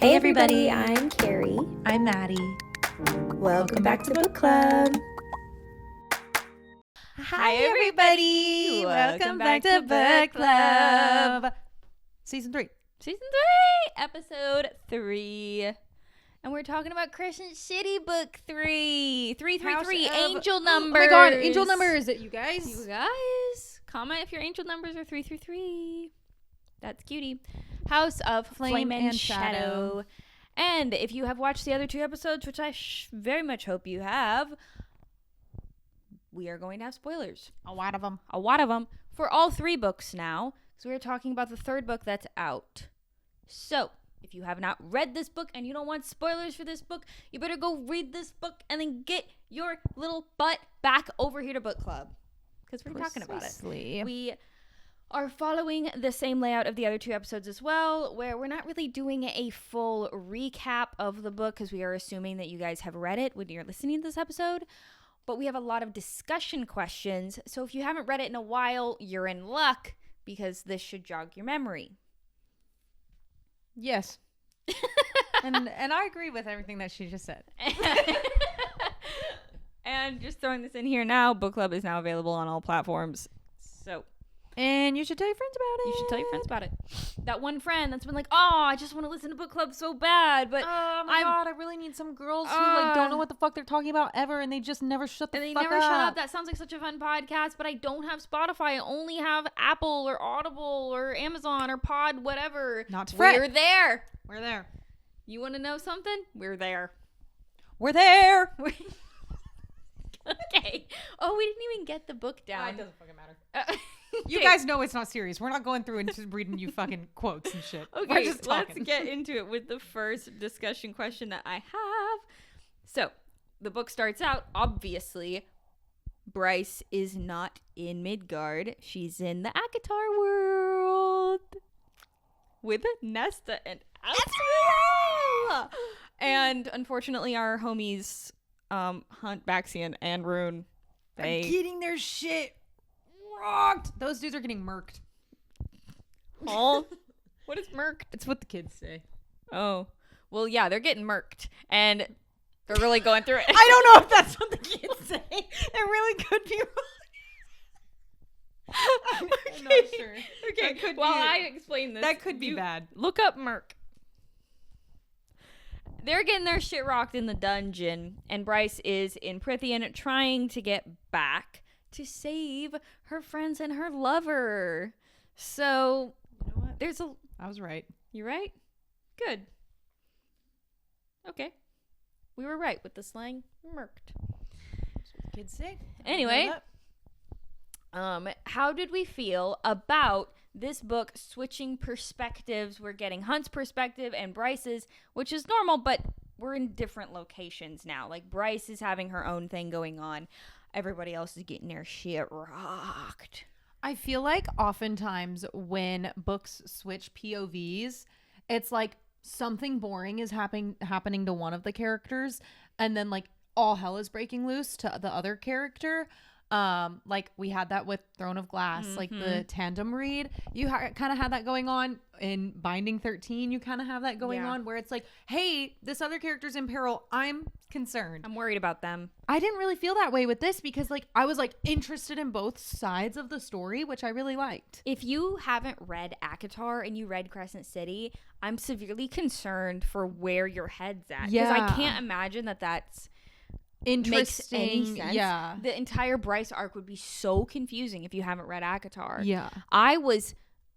Hey everybody, I'm Carrie. I'm Maddie. Welcome back to Book Club. Hi everybody. Welcome back to Book Club. Season 3. Episode 3. And we're talking about Crescent City Book 3. 333, angel numbers. Oh my god, angel numbers, you guys. You guys, comment if your angel numbers are 333. That's cutie. House of Flame and Shadow. And if you have watched the other 2 episodes, which I very much hope you have, we are going to have spoilers. A lot of them. For all 3 books now. So we're talking about the 3rd book that's out. So, if you have not read this book and you don't want spoilers for this book, you better go read this book and then get your little butt back over here to Book Club. Because we're talking about it. We are following the same layout of the other 2 episodes as well, where we're not really doing a full recap of the book because we are assuming that you guys have read it when you're listening to this episode. But we have a lot of discussion questions. So if you haven't read it in a while, you're in luck because this should jog your memory. Yes. and I agree with everything that she just said. And just throwing this in here now, Book Club is now available on all platforms. And you should tell your friends about it. That one friend that's been like, oh, I just want to listen to Book Club so bad, but oh my god, I really need some girls who don't know what the fuck they're talking about ever, and they just never shut the fuck up. And they never shut up. That sounds like such a fun podcast, but I don't have Spotify. I only have Apple or Audible or Amazon or Pod, whatever. Not to fret. We're there. We're there. You want to know something? We're there. We're there. Okay. Oh, we didn't even get the book down. It doesn't fucking matter. You guys know it's not serious. We're not going through and just reading you fucking quotes and shit. Okay, we're just let's talking. get into it with the first discussion question that I have. So, the book starts out, obviously, Bryce is not in Midgard. She's in the ACOTAR world with Nesta and Asriel. And unfortunately, our homies, Hunt, Baxian, and Rune, they're getting their shit rocked. Those dudes are getting murked. Oh, what is murked? It's what the kids say. Oh, well, yeah, they're getting murked, and they're really going through it. I don't know if that's what the kids say. It really could be wrong. I'm not sure. Okay, while I explain this, that could be bad. Look up murk. They're getting their shit rocked in the dungeon, and Bryce is in Prithian trying to get back to save her friends and her lover. So, you know what? I was right. You right? Good. Okay. We were right with the slang murked. That's what the kids say. Anyway, how did we feel about this book switching perspectives? We're getting Hunt's perspective and Bryce's, which is normal, but we're in different locations now. Like, Bryce is having her own thing going on. Everybody else is getting their shit rocked. I feel like oftentimes when books switch POVs, it's like something boring is happening to one of the characters, and then like all hell is breaking loose to the other character. Like we had that with Throne of Glass, like the tandem read. You kind of had that going on in Binding 13. You kind of have that going on where it's like, hey, this other character's in peril. I'm concerned. I'm worried about them. I didn't really feel that way with this because like I was like interested in both sides of the story, which I really liked. If you haven't read ACOTAR and you read Crescent City, I'm severely concerned for where your head's at. Because I can't imagine that that's makes any sense. Yeah. The entire Bryce arc would be so confusing if you haven't read ACOTAR. Yeah.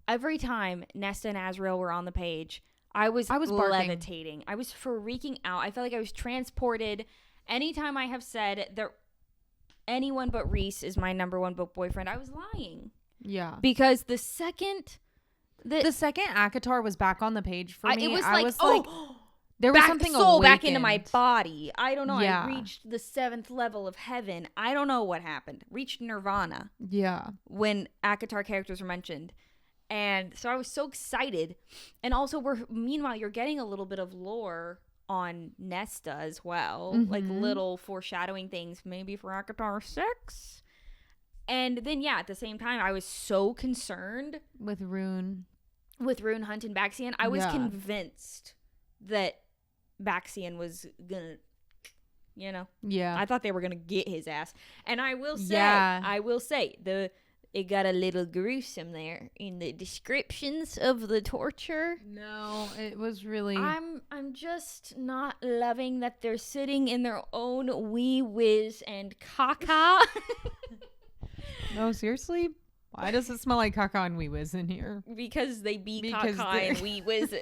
Every time Nesta and Asriel were on the page, I was levitating. I was freaking out. I felt like I was transported. Anytime I have said that anyone but Reese is my number 1 book boyfriend, I was lying. Yeah. Because the second ACOTAR was back on the page for me, it was I like, was like, there was something soul awakened. back into my body. I don't know. Yeah. I reached the 7th level of heaven. I don't know what happened. Reached nirvana. Yeah. When ACOTAR characters were mentioned. And so I was so excited. And also, meanwhile, you're getting a little bit of lore on Nesta as well. Mm-hmm. Like little foreshadowing things, maybe for ACOTAR 6. And then, at the same time, I was so concerned with Rune, Hunt, and Baxian. I was convinced that Baxian was gonna, Yeah. I thought they were gonna get his ass. And I will say, it got a little gruesome there in the descriptions of the torture. No, it was really. I'm just not loving that they're sitting in their own wee whiz and caca. No, seriously? Why does it smell like caca and wee whiz in here? Because they beat Because caca and wee whiz.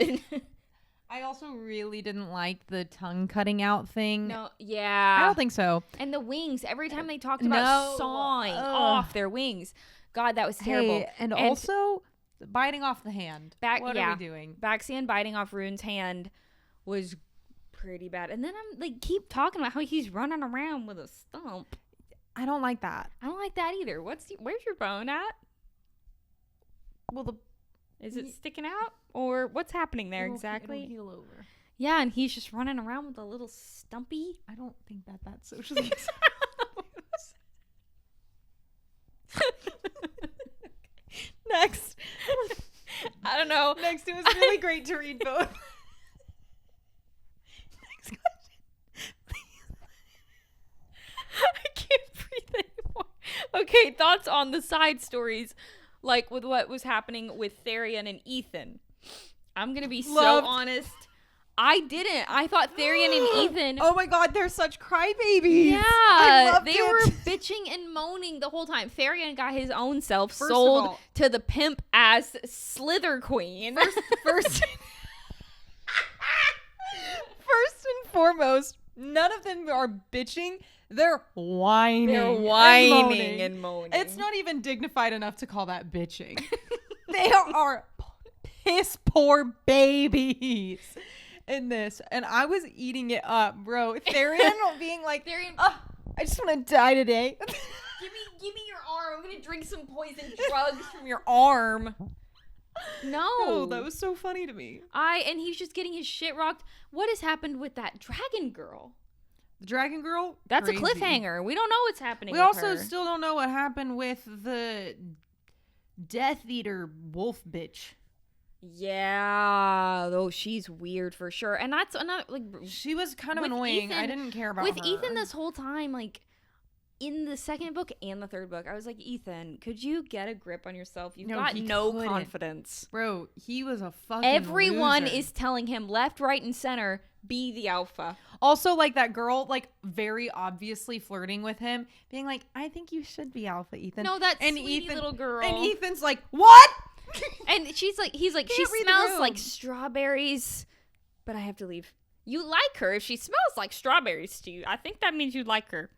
I also really didn't like the tongue cutting out thing. No, yeah. I don't think so. And the wings, every time they talked about sawing off their wings. God, that was terrible. Hey, and also biting off the hand. What are we doing? Baxian biting off Rune's hand was pretty bad. And then I'm like, keep talking about how he's running around with a stump. I don't like that. I don't like that either. Where's your bone at? Well, is it sticking out, or what's happening there exactly? It'll heal over. Yeah, and he's just running around with a little stumpy. I don't think that's socially acceptable. Next. I don't know. Next, it was really great to read both. Next question, please. I can't breathe anymore. Okay, thoughts on the side stories, like with what was happening with Therian and Ethan. I'm gonna be so honest. I didn't. I thought Therian and Ethan. Oh my God, they're such crybabies. Yeah, they were bitching and moaning the whole time. Therian got his own self sold to the pimp ass Slither Queen. First and foremost, none of them are bitching. They're whining. They're whining and moaning. It's not even dignified enough to call that bitching. They are piss poor babies in this, and I was eating it up, bro. Therian being like, I just want to die today. Give me your arm. I'm gonna drink some poison drugs from your arm. No, that was so funny to me. And he's just getting his shit rocked. What has happened with that dragon girl? The dragon girl? That's crazy. A cliffhanger. We don't know what's happening. We also still don't know what happened with the Death Eater wolf bitch. Yeah, though she's weird for sure. And that's another, like, she was kind of annoying. Ethan, I didn't care about her. With Ethan this whole time, like, in the second book and the third book, I was like, Ethan, could you get a grip on yourself? You've got no confidence. Bro, he was a fucking Everyone loser. is telling him left, right, and center, be the alpha. Also, like, that girl, like, very obviously flirting with him, being like, I think you should be alpha, Ethan. No, that sweetie little girl. And Ethan's like, what? And he's like, she smells like strawberries, but I have to leave. You like her if she smells like strawberries to you. I think that means you like her.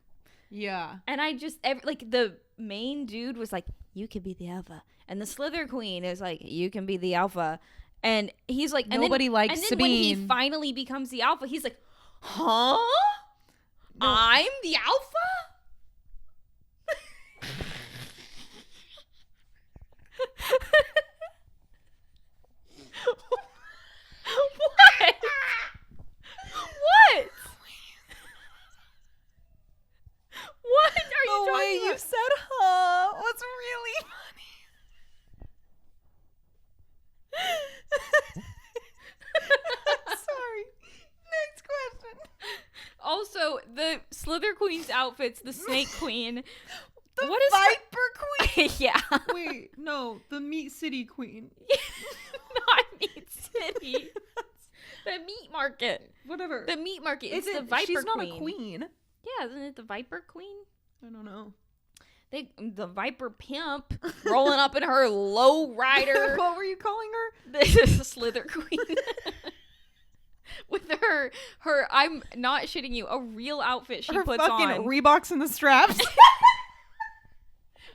Yeah. And I just, the main dude was like, you could be the alpha. And the Slither Queen is like, you can be the alpha. And he's like, nobody likes and then Sabine. When he finally becomes the alpha, he's like, huh? No. I'm the alpha? What? What? What are you the way talking you about? said huh was really funny. Sorry. Next question. Also, the Slither Queen's outfits, the Snake Queen. The what is Viper Queen? Yeah. Wait, no, the Meat City Queen. Not Meat City. The meat market. Whatever. The meat market. It's the Viper Queen. She's not a queen. Yeah, isn't it the Viper Queen? I don't know. The Viper Pimp rolling up in her low rider. What were you calling her? The Slither Queen. With her, I'm not shitting you, a real outfit she puts on. Her fucking Reeboks and the straps.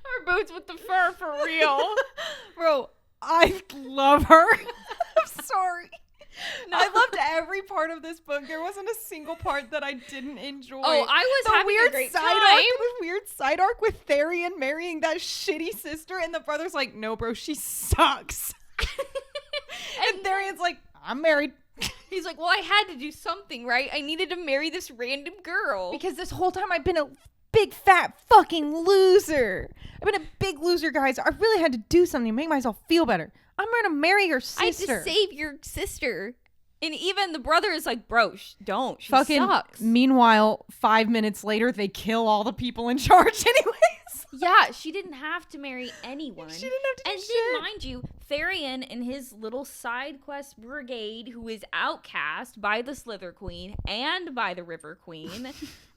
Her boots with the fur for real. Bro, I love her. I'm sorry. No. I loved every part of this book. There wasn't a single part that I didn't enjoy. Oh, I was having a great time. The weird side arc with Therian marrying that shitty sister, and the brother's like, no, bro, she sucks. and Therian's like, I'm married. He's like, well, I had to do something, right? I needed to marry this random girl. Because this whole time I've been a big, fat, fucking loser. I've been a big loser, guys. I really had to do something to make myself feel better. I'm going to marry your sister. I had to save your sister. And even the brother is like, bro, don't. She Fucking sucks. Meanwhile, 5 minutes later, they kill all the people in charge anyways. Yeah, she didn't have to marry anyone. She didn't have to do and shit. then, mind you, Therian and his little side quest brigade, who is outcast by the Slither Queen and by the River Queen,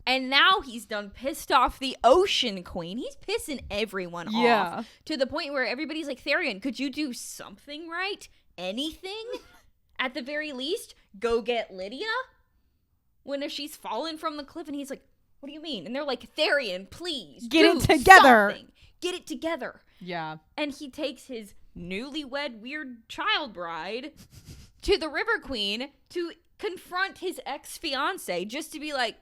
and now he's done pissed off the Ocean Queen. He's pissing everyone off to the point where everybody's like, Therian, could you do something right? Anything? At the very least, go get Lydia when if she's fallen from the cliff. And he's like, what do you mean? And they're like, Therian, please get it together. Something. Get it together. Yeah. And he takes his newlywed weird child bride to the River Queen to confront his ex-fiance just to be like,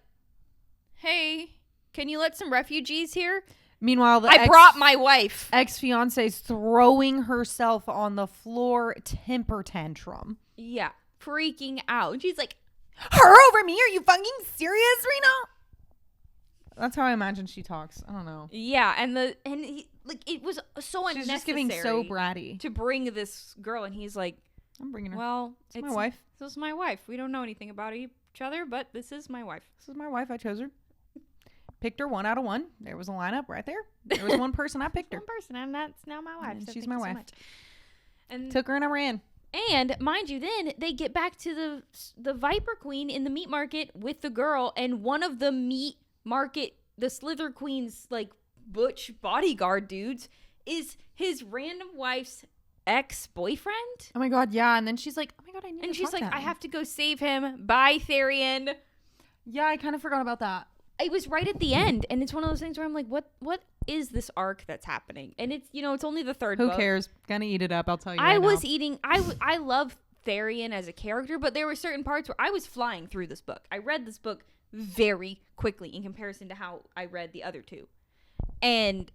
hey, can you let some refugees here? Meanwhile, I brought my wife. Ex-fiance's throwing herself on the floor, temper tantrum. Yeah, freaking out. And she's like, her over me? Are you fucking serious, Rena? That's how I imagine she talks. I don't know. Yeah, and it was so unnecessary. She's just giving so bratty to bring this girl, and he's like, I'm bringing her. Well, it's my wife. This is my wife. We don't know anything about each other, but this is my wife. This is my wife. I chose her. Picked her 1 out of 1. There was a lineup right there. There was one person. I picked her. One person, and that's now my wife. And so she's thank my you so wife. much. And took her and I ran. And mind you, then they get back to the Viper Queen in the meat market with the girl, and one of the meat market, the Slither Queen's like butch bodyguard dudes, is his random wife's ex-boyfriend. Oh my god, yeah. And then she's like, oh my god, I need to And she's talk like, to I him. have to go save him. Bye, Therian. Yeah, I kind of forgot about that. It was right at the end, and it's one of those things where I'm like, what is this arc that's happening? And it's, it's only the third book. Who cares? Gonna eat it up, I'll tell you I right was now. eating, I love Therian as a character, but there were certain parts where I was flying through this book. I read this book very quickly in comparison to how I read the other two. And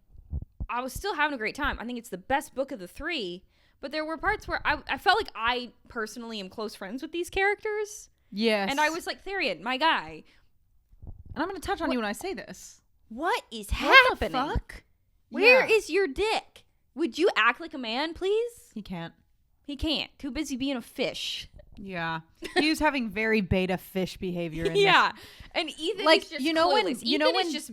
I was still having a great time. I think it's the best book of the 3, but there were parts where I felt like I personally am close friends with these characters. Yes. And I was like, Therian, my guy. And I'm going to touch on you when I say this. What is What the happening? fuck? Where is your dick? Would you act like a man, please? He can't. He can't. Too busy being a fish. Yeah. He was having very beta fish behavior in Yeah. And Ethan Like, is just you know when- clueless. you know Ethan when- is just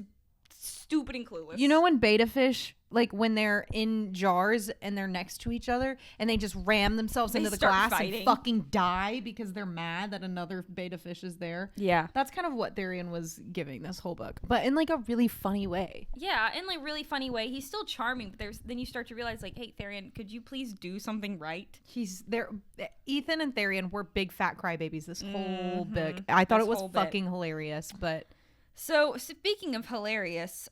stupid and clueless. You know when beta fish, like when they're in jars and they're next to each other and they just ram themselves They into the start glass fighting. and fucking die because they're mad that another beta fish is there? Yeah. That's kind of what Therian was giving this whole book, but in like a really funny way. Yeah, in like really funny way. He's still charming, but then you start to realize like, hey, Therian, could you please do something right? He's there. Ethan and Therian were big fat crybabies this whole Mhm. book. I thought This it was whole bit. fucking hilarious, but So, speaking of hilarious,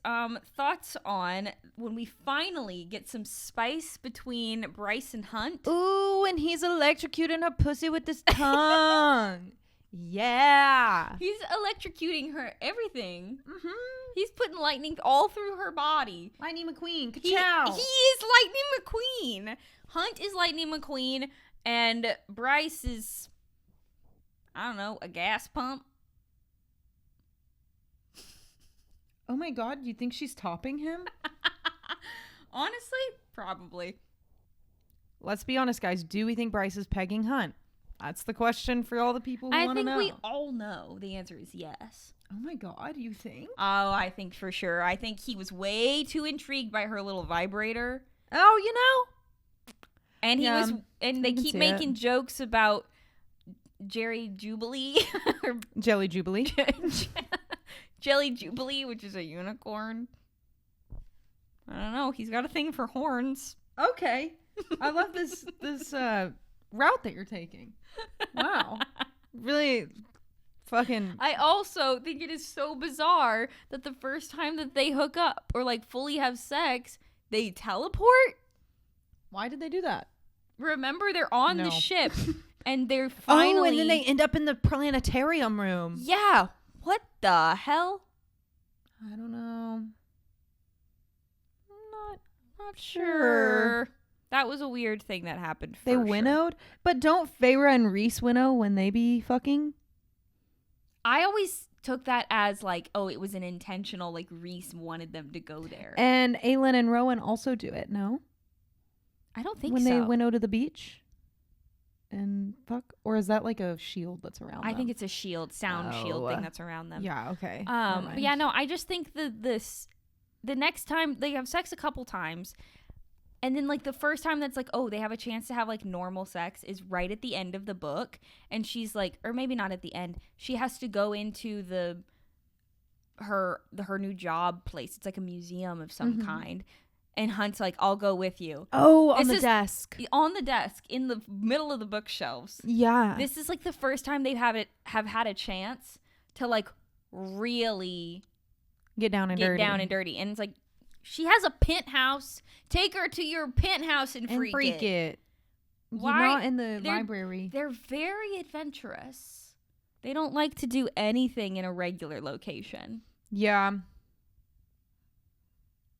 thoughts on when we finally get some spice between Bryce and Hunt? ooh, and he's electrocuting her pussy with his tongue. Yeah. He's electrocuting her everything. Mm-hmm. He's putting lightning all through her body. Lightning McQueen. He Ka-chow. is Lightning McQueen. Hunt is Lightning McQueen, and Bryce is, I don't know, a gas pump. Oh my god, you think she's topping him? Honestly, probably. Let's be honest, guys. Do we think Bryce is pegging Hunt? That's the question for all the people who I want to think know. we all know the answer is yes. Oh my god, you think? Oh, I think for sure. I think he was way too intrigued by her little vibrator. Oh, you know? And Yeah, and I they can keep see making jokes about Jerry Jubilee. or Jelly Jubilee. Jelly Jubilee, which is a unicorn. I don't know. He's got a thing for horns. Okay. I love this route that you're taking. Wow. Really fucking I also think it is so bizarre that the first time that they hook up or like fully have sex, they teleport. Why did they do that? Remember, they're on No. the ship and they're finally. Oh, and then they end up in the planetarium room. Yeah. What the hell? I don't know. Not sure. That was a weird thing that happened. They for winnowed? But don't Feyre and Rhys winnow when they be fucking? I always took that as like, oh, it was an intentional, like Rhys wanted them to go there. And Aelin and Rowan also do it, no? I don't think When so. they winnow to the beach? and fuck? Or is that like a shield that's around them? I think it's a shield thing that's around them. Yeah, okay. But yeah, no, I just think that the next time they have sex a couple times, and then like the first time that's like, oh, they have a chance to have like normal sex is right at the end of the book, and she's like, or maybe not at the end, she has to go into her new job place. It's like a museum of some kind. And Hunt's like, I'll go with you. Oh, on the desk. On the desk, in the middle of the bookshelves. Yeah. This is like the first time they have had a chance to like really get down and dirty. And it's like, she has a penthouse. Take her to your penthouse and freak it. Why? You're not in the library. They're very adventurous. They don't like to do anything in a regular location. Yeah.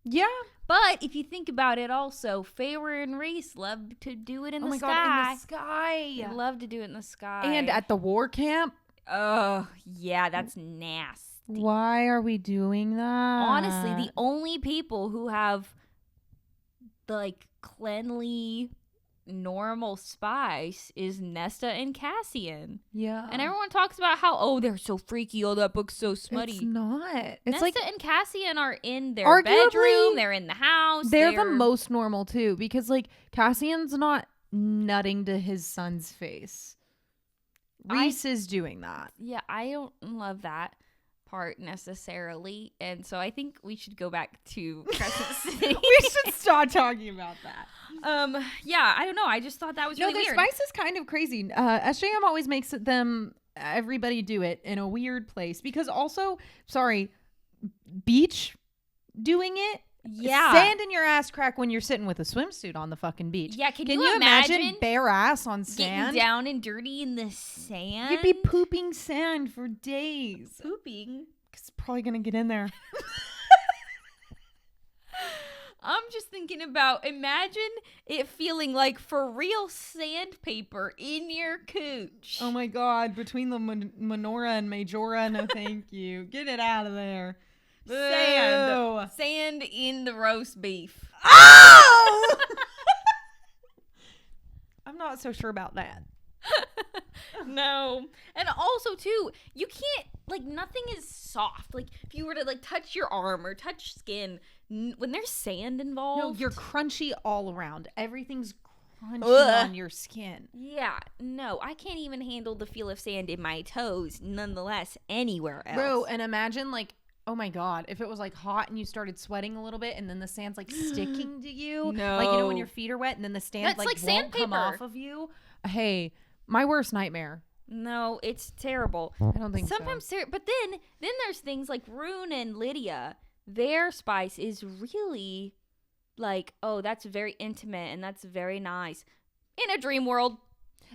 Yeah. But if you think about it also, Feyre and Rhys love to do it in the sky. Oh my God, in the sky. They love to do it in the sky. And at the war camp. Oh, yeah, that's nasty. Why are we doing that? Honestly, the only people who have like cleanly normal spice is Nesta and Cassian. Yeah. And everyone talks about how, oh, they're so freaky. Oh, that book's so smutty. It's not. It's Nesta like, and Cassian are in their arguably, bedroom. They're in the house. They're the most normal too, because like Cassian's not nutting to his son's face. Rhys is doing that. Yeah, I don't love that part necessarily, and so I think we should go back to Crescent City. We should stop talking about that. Yeah, I don't know. I just thought that was really weird. No, their spice is kind of crazy. SJM always makes everybody do it in a weird place, because also, sorry, beach doing it. Yeah. Sand in your ass crack when you're sitting with a swimsuit on the fucking beach. Yeah, can you imagine bare ass on sand? Getting down and dirty in the sand? You'd be pooping sand for days. Pooping? It's probably going to get in there. I'm just thinking about, imagine it feeling like for real sandpaper in your cooch. Oh my God, between the menorah and majora, no thank you. Get it out of there. Sand in the roast beef. Oh! I'm not so sure about that. No. And also too, you can't, like, nothing is soft. Like, if you were to like touch your arm or touch skin, when there's sand involved, no, you're crunchy all around. Everything's crunchy on your skin. Yeah, no, I can't even handle the feel of sand in my toes, nonetheless, anywhere else. Bro, and imagine like, oh my God, if it was like hot and you started sweating a little bit and then the sand's like sticking to you. No. Like, you know, when your feet are wet and then the sand That's like won't come sandpaper off of you. Hey, my worst nightmare. No, it's terrible. I don't think Sometimes so. But then there's things like Rune and Lydia. Their spice is really like, oh, that's very intimate and that's very nice. In a dream world.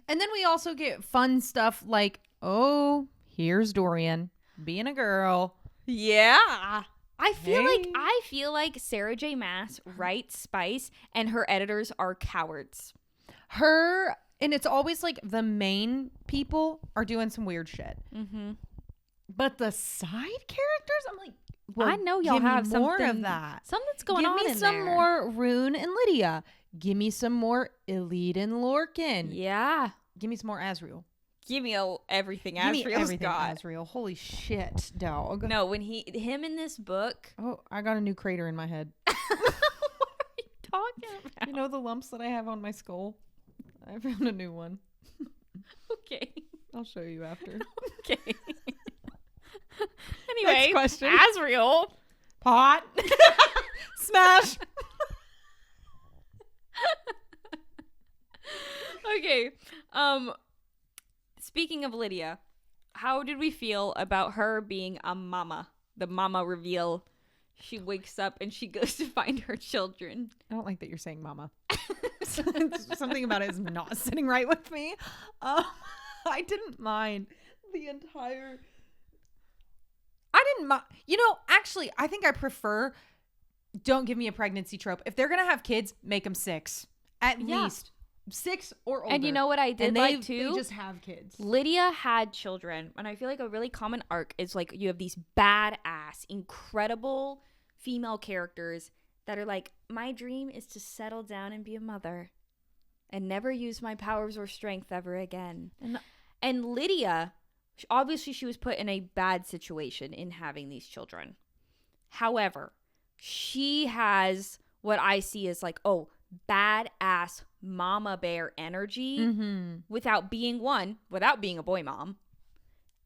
And then we also get fun stuff like, oh, here's Dorian being a girl. Yeah. I feel like Sarah J. Maas writes spice and her editors are cowards. And it's always like the main people are doing some weird shit. Mm-hmm. But the side characters, I'm like, well, I know y'all have more something of that. Something's going on in there. Give me some more Rune and Lydia. Give me some more Elide and Lorcan. Yeah. Give me some more Asriel. Give me everything Give me everything got. Asriel. Holy shit, dog. No, when him in this book. Oh, I got a new crater in my head. What are you talking about? You know the lumps that I have on my skull? I found a new one. Okay. I'll show you after. Okay. Anyway, next question. Asriel. Pot. Smash. Okay. Speaking of Lydia, how did we feel about her being a mama? The mama reveal. She wakes up and she goes to find her children. I don't like that you're saying mama. Something about it is not sitting right with me. I didn't mind the entire... I didn't mind. You know, actually, I think I prefer don't give me a pregnancy trope. If they're going to have kids, make them 6. At least. 6 or older. And you know what I did like too? They just have kids. Lydia had children. And I feel like a really common arc is like you have these badass, incredible female characters that are like, my dream is to settle down and be a mother. and never use my powers or strength ever again. And Lydia, obviously she was put in a bad situation in having these children. However, she has what I see as like, badass mama bear energy without being a boy mom.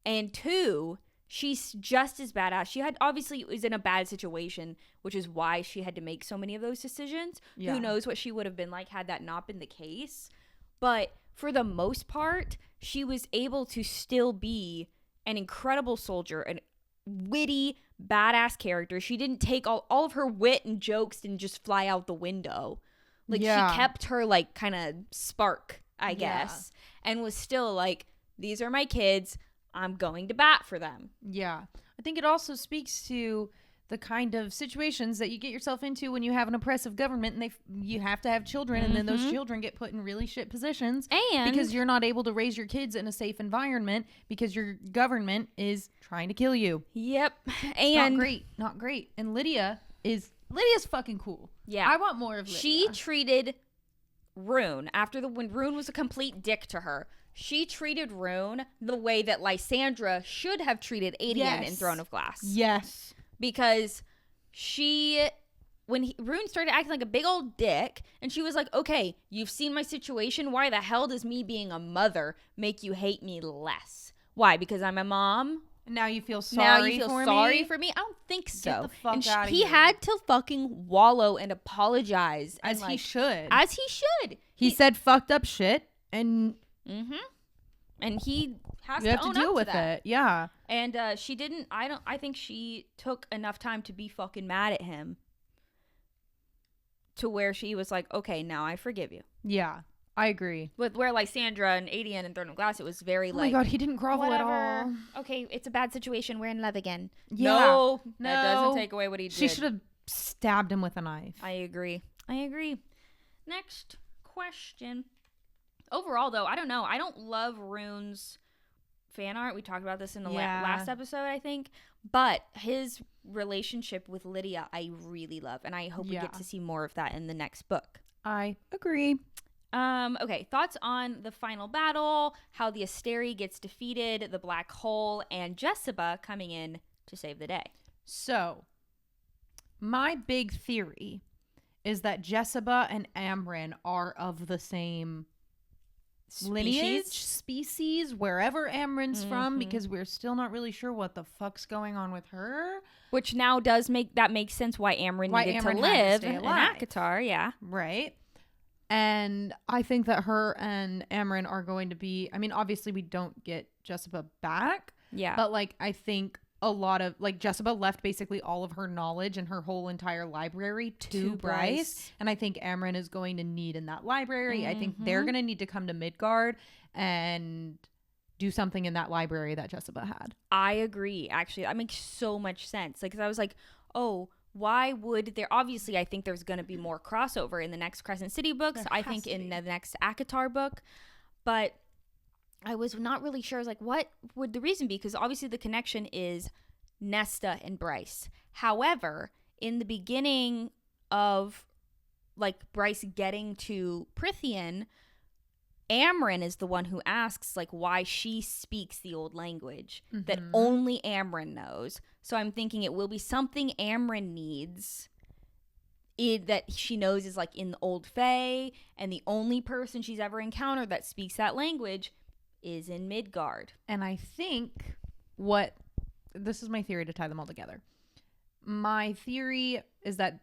And 2, she's just as badass. She obviously was in a bad situation, which is why she had to make so many of those decisions. Yeah. Who knows what she would have been like had that not been the case. But for the most part, she was able to still be an incredible soldier, an witty, badass character. She didn't take all of her wit and jokes and just fly out the window. Like, she kept her, like, kind of spark, I guess, and was still like, these are my kids. I'm going to bat for them. Yeah. I think it also speaks to the kind of situations that you get yourself into when you have an oppressive government and you have to have children, and then those children get put in really shit positions and because you're not able to raise your kids in a safe environment because your government is trying to kill you. Yep. And not great. And Lydia's fucking cool. Yeah. I want more of Lydia. She treated Rune when Rune was a complete dick to her. She treated Rune the way that Lysandra should have treated Adian in Throne of Glass. Yes. Because Rune started acting like a big old dick, and she was like, okay, you've seen my situation. Why the hell does me being a mother make you hate me less? Why? Because I'm a mom? Now you feel sorry for me? I don't think so. Get the fuck out of he here. had to fucking wallow and apologize. As he should. As he should. He said fucked up shit, and... And he has you to have own to deal up with to that. It. Yeah. And she didn't. I think she took enough time to be fucking mad at him, to where she was like, okay, now I forgive you. Yeah, I agree. With where Lysandra and Adian and Throne of Glass, it was very like, oh my god, he didn't grovel whatever. At all. Okay, it's a bad situation. We're in love again. Yeah. No, that doesn't take away what he did. She should have stabbed him with a knife. I agree. Next question. Overall, though, I don't know. I don't love Rune's fan art. We talked about this in the last episode, I think. But his relationship with Lydia, I really love. And I hope we get to see more of that in the next book. I agree. Okay, thoughts on the final battle, how the Asteri gets defeated, the black hole, and Jessica coming in to save the day. So, my big theory is that Jessica and Amren are of the same... species, wherever Amren's from, because we're still not really sure what the fuck's going on with her. Which now does make sense why Amren needed to live in ACOTAR, yeah. Right. And I think that her and Amren are going to be, I mean, obviously we don't get Jessica back. Yeah. But like, I think a lot of, like, Jessica left basically all of her knowledge and her whole entire library to Bryce. And I think Amren is going to need in that library. I think they're going to need to come to Midgard and do something in that library that Jessica had. I agree. Actually, that makes so much sense. Like, 'cause I was like, oh, why would there? Obviously, I think there's going to be more crossover in the next Crescent City books. I think in the next ACOTAR book. But I was not really sure. I was like, what would the reason be? Because obviously the connection is Nesta and Bryce. However, in the beginning of like Bryce getting to Prithian, Amren is the one who asks like why she speaks the old language that only Amren knows. So I'm thinking it will be something Amren needs that she knows is like in the Old Fae, and the only person she's ever encountered that speaks that language is in Midgard. And I think this is my theory to tie them all together. My theory is that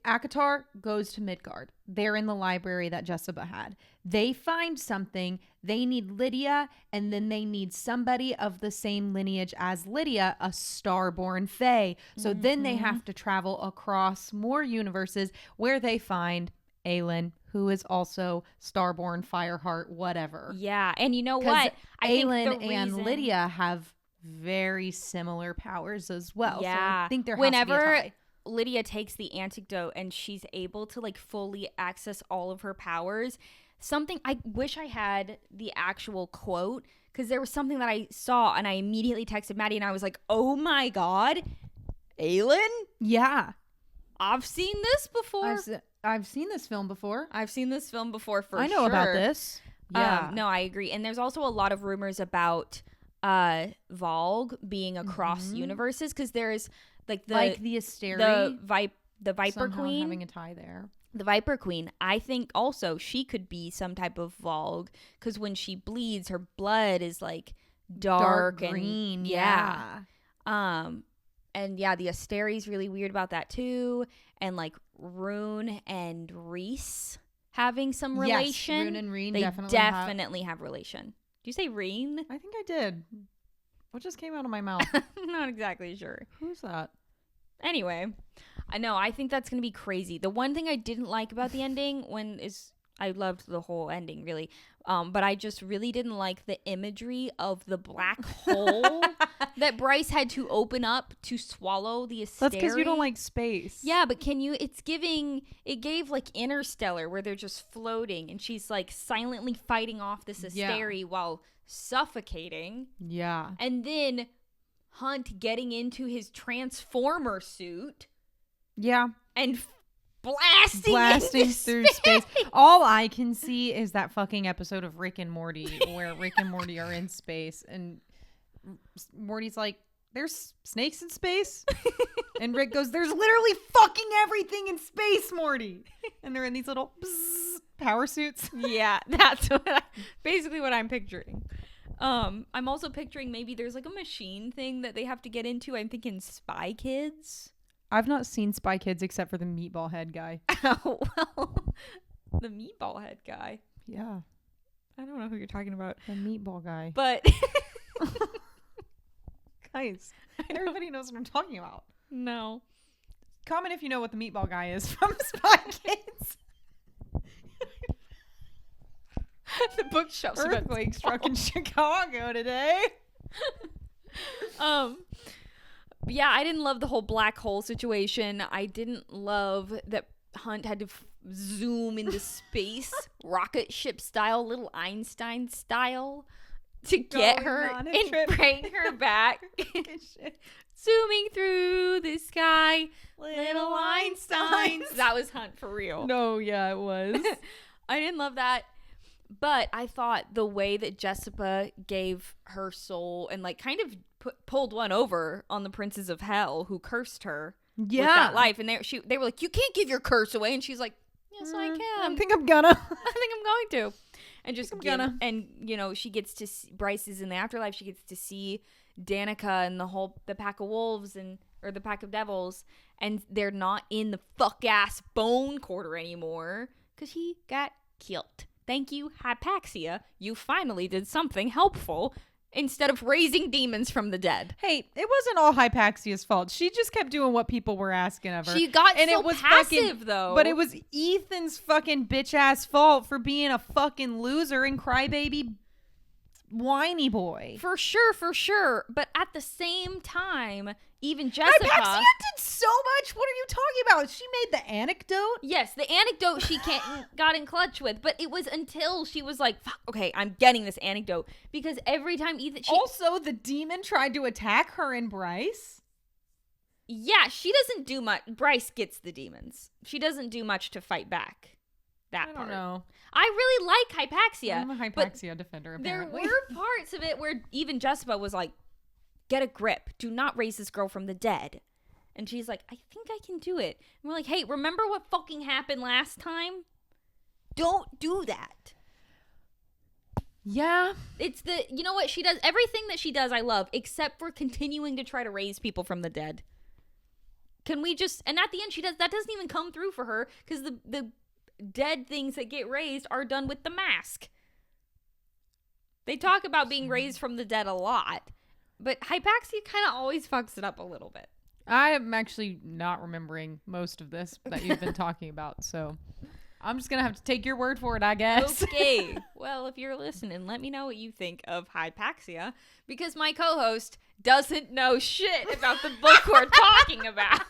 ACOTAR goes to Midgard. They're in the library that Jessica had. They find something. They need Lydia, and then they need somebody of the same lineage as Lydia, a starborn Fae. So then they have to travel across more universes where they find Aelin, who is also starborn, Fireheart, whatever. Yeah, and you know what? Aelin and Lydia have very similar powers as well. Yeah. So I think there has to be a tie. Lydia takes the antidote and she's able to like fully access all of her powers. Something I wish I had the actual quote, because there was something that I saw and I immediately texted Maddie and I was like, oh my god, Aelin? Yeah. I've seen this before. I've seen this film before. I've seen this film before for sure. I know about this. Yeah. No, I agree. And there's also a lot of rumors about Vogue being across universes, because there's like the Asteri, the Viper Queen having a tie there. The Viper Queen, I think also she could be some type of Vogue, because when she bleeds, her blood is like dark green. And, yeah. And yeah, the Asteri's really weird about that too. And like Rune and Reese having some relation. Yes, Rune and Reen they definitely have relation. Do you say Reen? I think I did. What just came out of my mouth? I'm not exactly sure. Who's that? Anyway, I know. I think that's going to be crazy. The one thing I didn't like about the ending I loved the whole ending, really. But I just really didn't like the imagery of the black hole that Bryce had to open up to swallow the Asteri. That's because you don't like space. Yeah, but it gave like Interstellar, where they're just floating and she's like silently fighting off this Asteri while suffocating. Yeah. And then Hunt getting into his Transformer suit. Yeah. And blasting through space. All I can see is that fucking episode of Rick and Morty where Rick and Morty are in space and Morty's like, there's snakes in space? And Rick goes, there's literally fucking everything in space, Morty. And they're in these little power suits. Yeah, that's basically what I'm picturing. I'm also picturing maybe there's like a machine thing that they have to get into. I'm thinking Spy Kids. I've not seen Spy Kids except for the meatball head guy. Oh, well, the meatball head guy. Yeah. I don't know who you're talking about. The meatball guy. But guys, everybody knows what I'm talking about. No. Comment if you know what the meatball guy is from Spy Kids. The bookshelf earthquake struck in Chicago today. Yeah, I didn't love the whole black hole situation. I didn't love that Hunt had to zoom into space, rocket ship style, little Einstein style, to get her and bring her back. Zooming through the sky, little Einsteins. That was Hunt for real. No, yeah, it was. I didn't love that. But I thought the way that Jessica gave her soul and like kind of pulled one over on the princes of hell who cursed her with that life, and they were like, you can't give your curse away, and she's like, yes, I can. I think I'm gonna. I think I'm going to. And just and you know, she gets to see, Bryce is in the afterlife. She gets to see Danica and the pack of wolves or the pack of devils, and they're not in the fuck ass bone quarter anymore because he got killed. Thank you, Hypaxia. You finally did something helpful instead of raising demons from the dead. Hey, it wasn't all Hypaxia's fault. She just kept doing what people were asking of her. She got and so it was passive, though. But it was Ethan's fucking bitch-ass fault for being a fucking loser and crybaby whiny boy. For sure. But at the same time, even Jessica... Hypaxia did so much. What are you talking about? She made the anecdote? Yes, the anecdote she got in clutch with. But it was until she was like, fuck, okay, I'm getting this anecdote. Because every time Ethan... Also, the demon tried to attack her and Bryce. Yeah, she doesn't do much. Bryce gets the demons. She doesn't do much to fight back. I don't know. I really like Hypaxia. I'm a Hypaxia defender, apparently. There were parts of it where even Jessica was like, get a grip. Do not raise this girl from the dead. And she's like, I think I can do it. And we're like, hey, remember what fucking happened last time? Don't do that. Yeah. You know what? She does everything that she does I love, except for continuing to try to raise people from the dead. Can we just, and at the end that doesn't even come through for her, because the dead things that get raised are done with the mask. They talk about being raised from the dead a lot, but Hypaxia kind of always fucks it up a little bit. I am actually not remembering most of this that you've been talking about, so I'm just gonna have to take your word for it, I guess. Okay. Well, if you're listening, let me know what you think of Hypaxia, because my co-host doesn't know shit about the book we're talking about.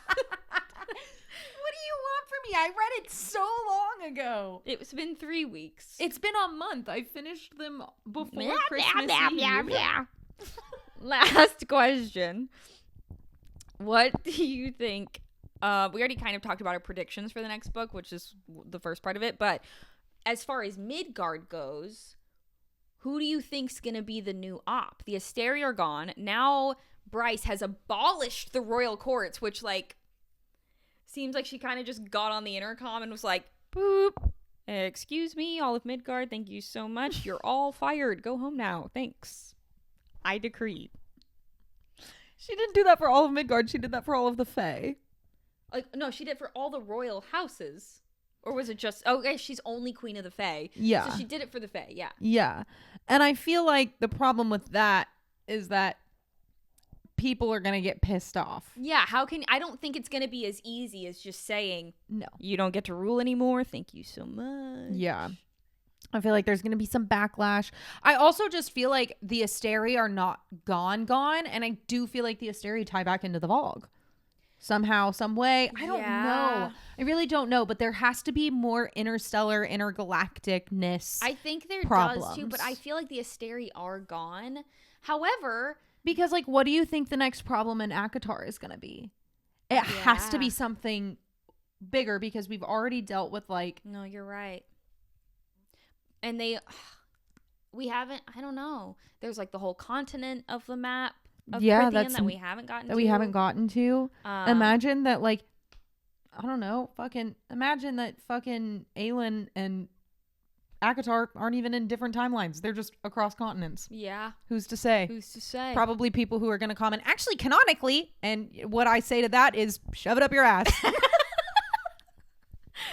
What do you want from me? I read it so long ago. It's been 3 weeks. It's been a month. I finished them before Christmas Eve. Last question. What do you think we already kind of talked about our predictions for the next book, which is the first part of it. But as far as Midgard goes, who do you think's going to be the new op? The Asteri are gone. Now Bryce has abolished the royal courts, which, like, seems like she kind of just got on the intercom and was like, boop. Excuse me, all of Midgard, thank you so much. You're all fired. Go home now. Thanks. I decree. She didn't do that for all of Midgard. She did that for all of the Fae. Like, no, she did for all the royal houses. Or was it just... Oh, okay, she's only queen of the Fae. Yeah. So she did it for the Fae, yeah. Yeah. And I feel like the problem with that is that people are going to get pissed off. Yeah, I don't think it's going to be as easy as just saying, no, you don't get to rule anymore. Thank you so much. Yeah. I feel like there's going to be some backlash. I also just feel like the Asteri are not gone. And I do feel like the Asteri tie back into the Vogue. Somehow, some way. I don't know. I really don't know. But there has to be more interstellar, intergalacticness. I think there problems. does too, but I feel like the Asteri are gone. However... Because, like, what do you think the next problem in ACOTAR is going to be? It has to be something bigger because we've already dealt with, like... No, you're right. And we haven't, I don't know. There's, like, the whole continent of the map of Prithian that we haven't gotten to. Imagine that, like, I don't know, imagine that fucking Aelin and ACOTAR aren't even in different timelines. They're just across continents. Yeah. Who's to say? Probably people who are going to comment, actually, canonically. And what I say to that is, shove it up your ass.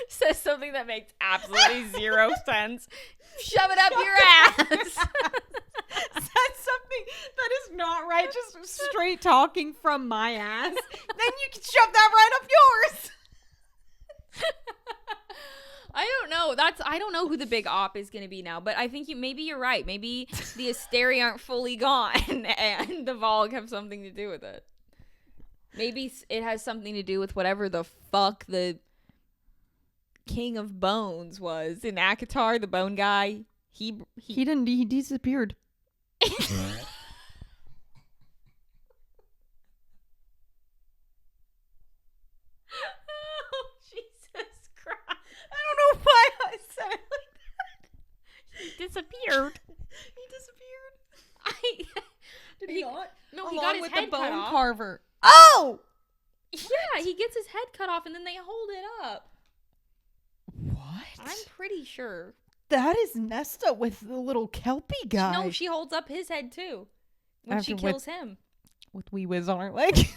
Says something that makes absolutely zero sense. Shove it up your ass. Says something that is not right. Just straight talking from my ass. Then you can shove that right up yours. I don't know. I don't know who the big op is going to be now, but I think maybe you're right. Maybe the Asteri aren't fully gone and the Vogue have something to do with it. Maybe it has something to do with whatever the fuck the King of Bones was in ACOTAR, the bone guy. He disappeared. Why I said it like that. He disappeared. Did he not? No, he got his head cut off. Carver. Oh! Yeah, he gets his head cut off and then they hold it up. What? I'm pretty sure. That is Nesta with the little Kelpie guy. No, she holds up his head too. When she kills him. With wee whiz on her leg.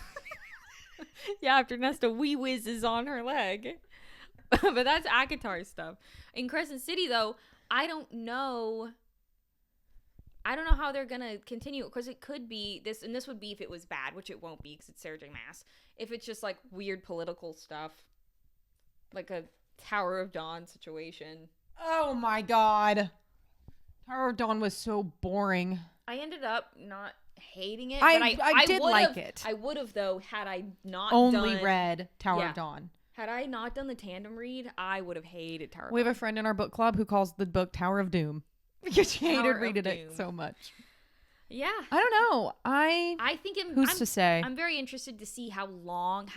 Yeah, after Nesta wee whiz is on her leg. But that's ACOTAR stuff. In Crescent City, though, I don't know how they're gonna continue, because it could be this, and this would be if it was bad, which it won't be because it's Sarah J. Maas. If it's just like weird political stuff, like a Tower of Dawn situation. Oh my god, Tower of Dawn was so boring. I ended up not hating it. I did like it. I would have, though, had I not read Tower of Dawn. Had I not done the tandem read, I would have hated Tower of Dawn. We have a friend in our book club who calls the book Tower of Doom because she hated reading it so much. Yeah. I don't know. I think who's to say? I'm very interested to see how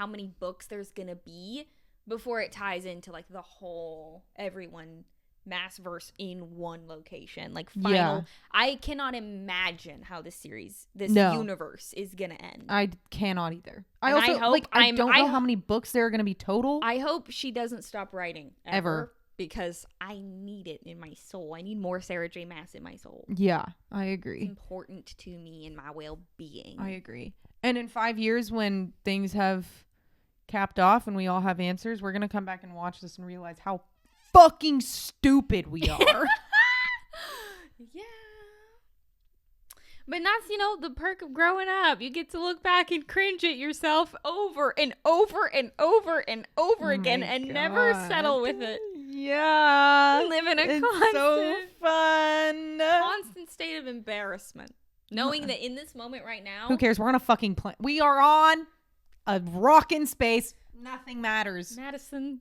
many books there's going to be before it ties into, like, the whole everyone Maas-verse in one location. Like, final. Yeah. I cannot imagine how this universe is going to end. I cannot either. I don't know how many books there are going to be total. I hope she doesn't stop writing ever. Because I need it in my soul. I need more Sarah J. Maas in my soul. Yeah, I agree. It's important to me and my well-being. I agree. And in 5 years, when things have capped off and we all have answers, we're going to come back and watch this and realize how fucking stupid we are. Yeah. But that's, the perk of growing up. You get to look back and cringe at yourself over and over and over and over again and never settle with it. Yeah. Live in a constant state of embarrassment. Knowing that in this moment right now. Who cares? We're on a fucking plane. We are on a rock in space. Nothing matters. Madison.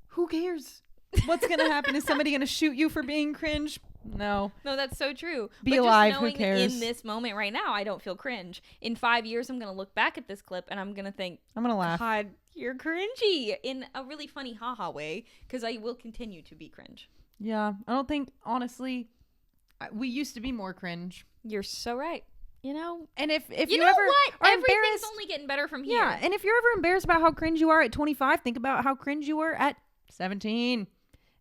Who cares? What's going to happen? Is somebody going to shoot you for being cringe? No. No, that's so true. Be but alive, just who knowing cares? in this moment right now, I don't feel cringe. In 5 years, I'm going to look back at this clip and I'm going to think, I'm going to laugh. God, you're cringy in a really funny haha way, because I will continue to be cringe. Yeah. I don't think, honestly, we used to be more cringe. You're so right. You know, And if you you know ever what? are Everything's embarrassed, only getting better from here. yeah, and if you're ever embarrassed about how cringe you are at 25, think about how cringe you were at 17.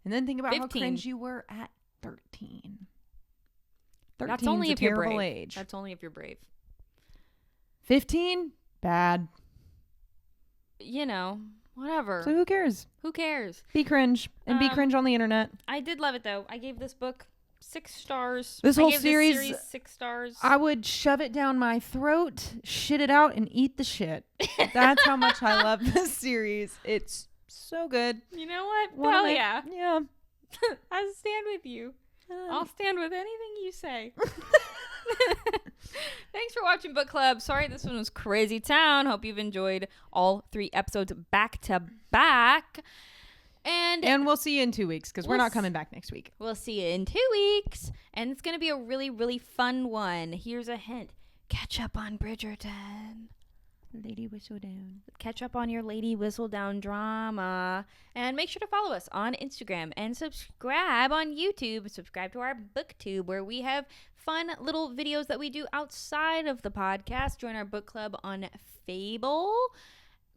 And then think about 15. how cringe you were at 13. That's only if you're terrible brave. age. That's only if you're brave. 15? Bad. You know, whatever. So who cares? Who cares? Be cringe. And be cringe on the internet. I did love it, though. I gave this book 6 stars. This I whole gave series 6 stars. I would shove it down my throat, shit it out, and eat the shit. That's how much I love this series. It's so good. You know what? One of Hell my- yeah. Yeah. I stand with you. I'll stand with anything you say. Thanks for watching Book Club. Sorry this one was crazy town. Hope you've enjoyed all 3 episodes back to back. And we'll see you in 2 weeks because we're not coming back next week. we'll see you in 2 weeks. And it's going to be a really, really fun one. Here's a hint. Catch up on Bridgerton. Lady Whistle Down. Catch up on your Lady Whistledown drama. And make sure to follow us on Instagram and subscribe on YouTube. Subscribe to our booktube where we have fun little videos that we do outside of the podcast. Join our book club on Fable.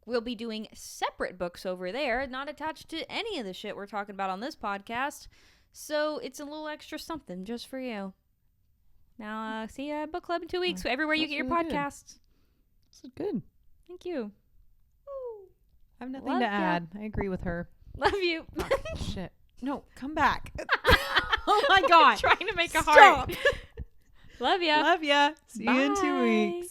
We'll be doing separate books over there, not attached to any of the shit we're talking about on this podcast. So it's a little extra something just for you. Now, see you at book club in 2 weeks, everywhere you That's get your really good. podcasts. This is good. Thank you. I have nothing Love to ya. add. I agree with her. Love you. Shit. No, come back. Oh my God. Trying to make a Stop. heart. Love ya. Love ya. See you in 2 Bye. weeks.